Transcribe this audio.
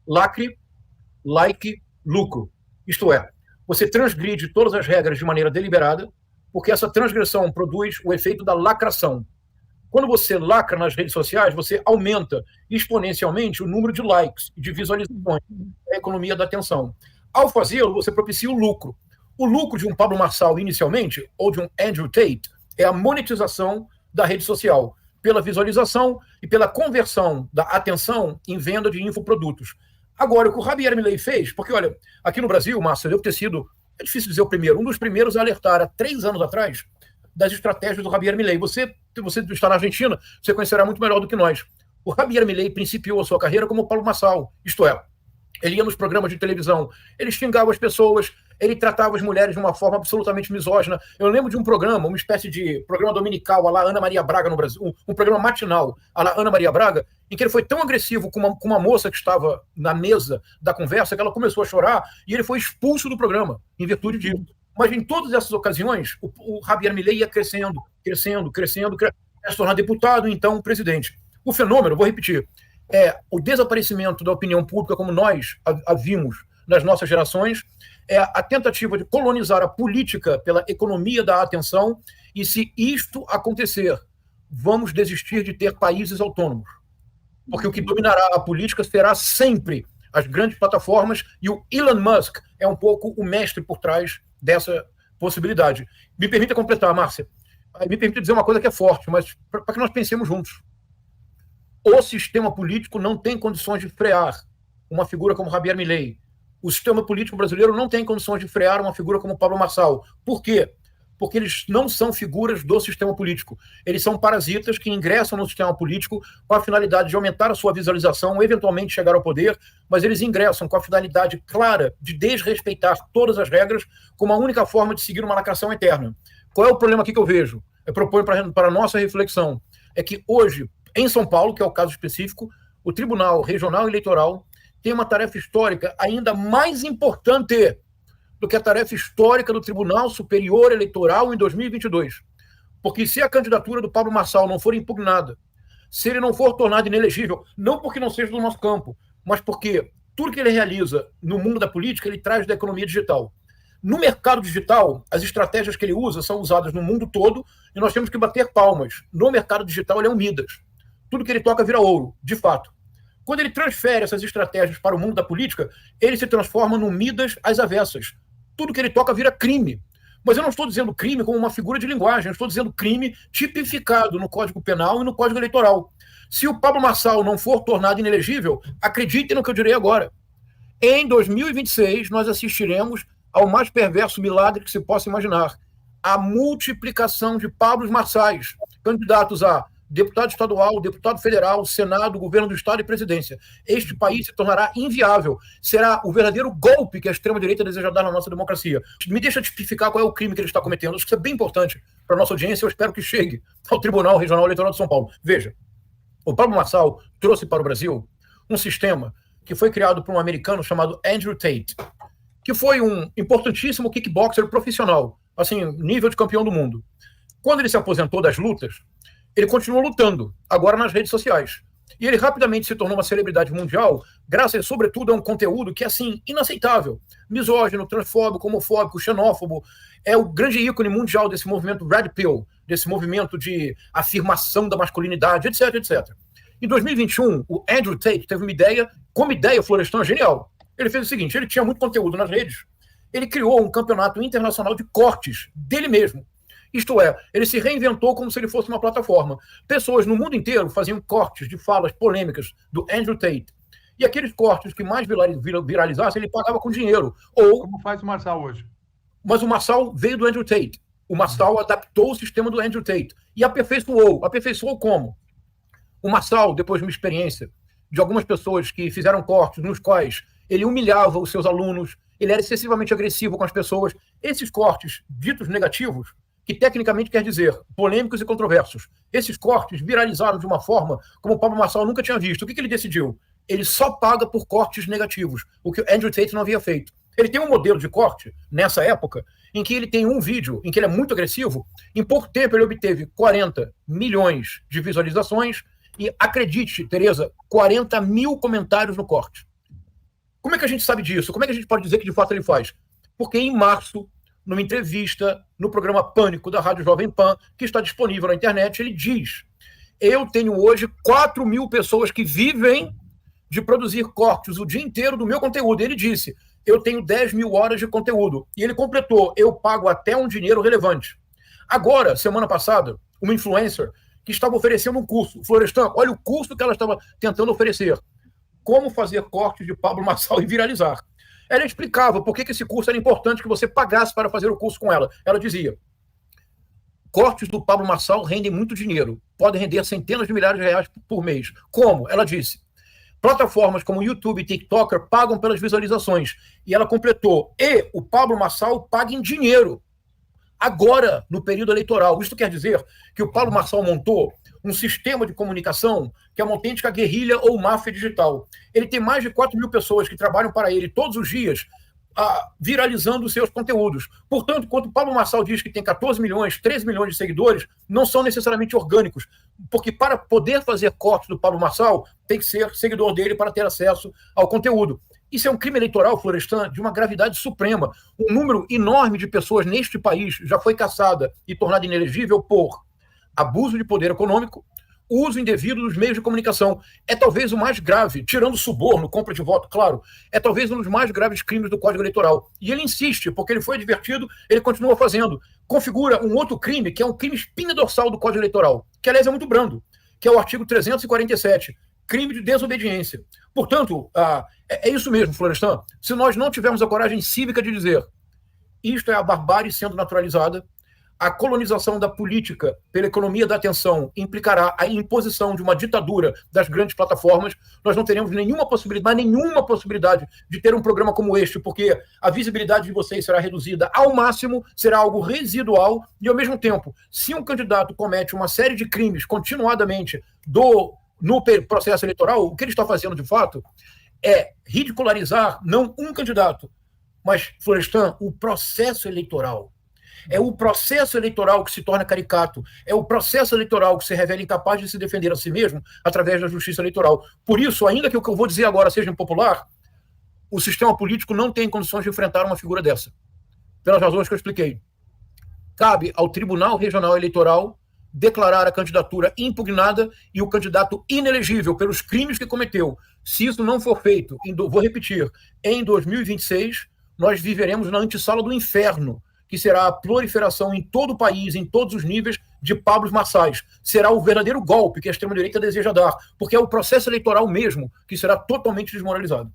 lacre, like, lucro. Isto é, você transgride todas as regras de maneira deliberada, porque essa transgressão produz o efeito da lacração. Quando você lacra nas redes sociais, você aumenta exponencialmente o número de likes e de visualizações, a economia da atenção. Ao fazê-lo, você propicia o lucro. O lucro de um Pablo Marçal, inicialmente, ou de um Andrew Tate, é a monetização da rede social, pela visualização e pela conversão da atenção em venda de infoprodutos. Agora, o que o Javier Milei fez, porque, olha, aqui no Brasil, Márcio, eu ter sido, é difícil dizer o primeiro, um dos primeiros a alertar há 3 anos atrás das estratégias do Javier Milei. Você está na Argentina, você conhecerá muito melhor do que nós. O Javier Milei principiou a sua carreira como Paulo Marçal, isto é, ele ia nos programas de televisão, ele xingava as pessoas, ele tratava as mulheres de uma forma absolutamente misógina. Eu lembro de um programa, uma espécie de programa dominical, à la Ana Maria Braga no Brasil, um programa matinal, à la Ana Maria Braga, em que ele foi tão agressivo com uma moça que estava na mesa da conversa que ela começou a chorar e ele foi expulso do programa, em virtude disso. Mas em todas essas ocasiões, o Javier Milei ia crescendo, até se tornar deputado e então presidente. O fenômeno, vou repetir, é o desaparecimento da opinião pública como nós a vimos nas nossas gerações, é a tentativa de colonizar a política pela economia da atenção, e se isto acontecer, vamos desistir de ter países autônomos. Porque o que dominará a política será sempre as grandes plataformas, e o Elon Musk é um pouco o mestre por trás dessa possibilidade. Me permita completar, Márcia. Me permita dizer uma coisa que é forte, mas para que nós pensemos juntos. O sistema político não tem condições de frear uma figura como Javier Milei. O sistema político brasileiro não tem condições de frear uma figura como Pablo Marçal. Por quê? Porque eles não são figuras do sistema político. Eles são parasitas que ingressam no sistema político com a finalidade de aumentar a sua visualização, eventualmente chegar ao poder, mas eles ingressam com a finalidade clara de desrespeitar todas as regras como a única forma de seguir uma lacração eterna. Qual é o problema aqui que eu vejo? Eu proponho para a nossa reflexão. É que hoje, em São Paulo, que é o caso específico, o Tribunal Regional Eleitoral tem uma tarefa histórica ainda mais importante do que a tarefa histórica do Tribunal Superior Eleitoral em 2022. Porque se a candidatura do Pablo Marçal não for impugnada, se ele não for tornado inelegível, não porque não seja do nosso campo, mas porque tudo que ele realiza no mundo da política, ele traz da economia digital. No mercado digital, as estratégias que ele usa são usadas no mundo todo e nós temos que bater palmas. No mercado digital, ele é um Midas. Tudo que ele toca vira ouro, de fato. Quando ele transfere essas estratégias para o mundo da política, ele se transforma num Midas às avessas. Tudo que ele toca vira crime. Mas eu não estou dizendo crime como uma figura de linguagem, eu estou dizendo crime tipificado no Código Penal e no Código Eleitoral. Se o Pablo Marçal não for tornado inelegível, acreditem no que eu direi agora. Em 2026, nós assistiremos ao mais perverso milagre que se possa imaginar. A multiplicação de Pablos Marçais, candidatos a deputado estadual, deputado federal, Senado, governo do Estado e presidência. Este país se tornará inviável. Será o verdadeiro golpe que a extrema-direita deseja dar na nossa democracia. Me deixa tipificar qual é o crime que ele está cometendo. Acho que isso é bem importante para a nossa audiência. Eu espero que chegue ao Tribunal Regional Eleitoral de São Paulo. Veja, o Pablo Marçal trouxe para o Brasil um sistema que foi criado por um americano chamado Andrew Tate, que foi um importantíssimo kickboxer profissional, assim, nível de campeão do mundo. Quando ele se aposentou das lutas, ele continuou lutando, agora nas redes sociais. E ele rapidamente se tornou uma celebridade mundial, graças, sobretudo, a um conteúdo que é, assim, inaceitável. Misógino, transfóbico, homofóbico, xenófobo. É o grande ícone mundial desse movimento Red Pill, desse movimento de afirmação da masculinidade, etc, etc. Em 2021, o Andrew Tate teve uma ideia, como ideia, Florestan, genial. Ele fez o seguinte, ele tinha muito conteúdo nas redes, ele criou um campeonato internacional de cortes dele mesmo. Isto é, ele se reinventou como se ele fosse uma plataforma. Pessoas no mundo inteiro faziam cortes de falas polêmicas do Andrew Tate. E aqueles cortes que mais viralizassem, ele pagava com dinheiro. Como faz o Marçal hoje? Mas o Marçal veio do Andrew Tate. O Marçal adaptou o sistema do Andrew Tate. E aperfeiçoou. Aperfeiçoou como? O Marçal, depois de uma experiência de algumas pessoas que fizeram cortes nos quais ele humilhava os seus alunos, ele era excessivamente agressivo com as pessoas. Esses cortes ditos negativos, que tecnicamente quer dizer polêmicos e controversos. Esses cortes viralizaram de uma forma como o Pablo Marçal nunca tinha visto. O que ele decidiu? Ele só paga por cortes negativos, o que o Andrew Tate não havia feito. Ele tem um modelo de corte, nessa época, em que ele tem um vídeo em que ele é muito agressivo. Em pouco tempo ele obteve 40 milhões de visualizações e, acredite, Tereza, 40 mil comentários no corte. Como é que a gente sabe disso? Como é que a gente pode dizer que de fato ele faz? Porque em março, numa entrevista no programa Pânico da Rádio Jovem Pan, que está disponível na internet, ele diz: eu tenho hoje 4.000 pessoas que vivem de produzir cortes o dia inteiro do meu conteúdo. Ele disse: eu tenho 10.000 horas de conteúdo. E ele completou: eu pago até um dinheiro relevante. Agora, semana passada, uma influencer que estava oferecendo um curso, Florestan, olha o curso que ela estava tentando oferecer: como fazer cortes de Pablo Marçal e viralizar. Ela explicava por que esse curso era importante que você pagasse para fazer o curso com ela. Ela dizia: cortes do Pablo Marçal rendem muito dinheiro, podem render centenas de milhares de reais por mês. Como? Ela disse: plataformas como YouTube e TikToker pagam pelas visualizações. E ela completou: e o Pablo Marçal paga em dinheiro. Agora, no período eleitoral. Isso quer dizer que o Pablo Marçal montou um sistema de comunicação que é uma autêntica guerrilha ou máfia digital. Ele tem mais de 4.000 pessoas que trabalham para ele todos os dias, viralizando os seus conteúdos. Portanto, quando o Pablo Marçal diz que tem 14 milhões, 13 milhões de seguidores, não são necessariamente orgânicos, porque para poder fazer cortes do Pablo Marçal, tem que ser seguidor dele para ter acesso ao conteúdo. Isso é um crime eleitoral, Florestan, de uma gravidade suprema. Um número enorme de pessoas neste país já foi caçada e tornada inelegível por abuso de poder econômico, uso indevido dos meios de comunicação. É talvez o mais grave, tirando suborno, compra de voto, claro, é talvez um dos mais graves crimes do Código Eleitoral. E ele insiste, porque ele foi advertido, ele continua fazendo. Configura um outro crime, que é um crime espinha dorsal do Código Eleitoral, que aliás é muito brando, que é o artigo 347, crime de desobediência. Portanto, é isso mesmo, Florestan. Se nós não tivermos a coragem cívica de dizer isto é a barbárie sendo naturalizada, a colonização da política pela economia da atenção implicará a imposição de uma ditadura das grandes plataformas, nós não teremos nenhuma possibilidade de ter um programa como este, porque a visibilidade de vocês será reduzida ao máximo, será algo residual, e ao mesmo tempo, se um candidato comete uma série de crimes continuadamente no processo eleitoral, o que ele está fazendo de fato é ridicularizar não um candidato, mas, Florestan, o processo eleitoral. É o processo eleitoral que se torna caricato. É o processo eleitoral que se revela incapaz de se defender a si mesmo através da justiça eleitoral. Por isso, ainda que o que eu vou dizer agora seja impopular, o sistema político não tem condições de enfrentar uma figura dessa. Pelas razões que eu expliquei. Cabe ao Tribunal Regional Eleitoral declarar a candidatura impugnada e o candidato inelegível pelos crimes que cometeu. Se isso não for feito, vou repetir, em 2026, nós viveremos na antessala do inferno, que será a proliferação em todo o país, em todos os níveis, de Pablos Marçais. Será o verdadeiro golpe que a extrema-direita deseja dar, porque é o processo eleitoral mesmo que será totalmente desmoralizado.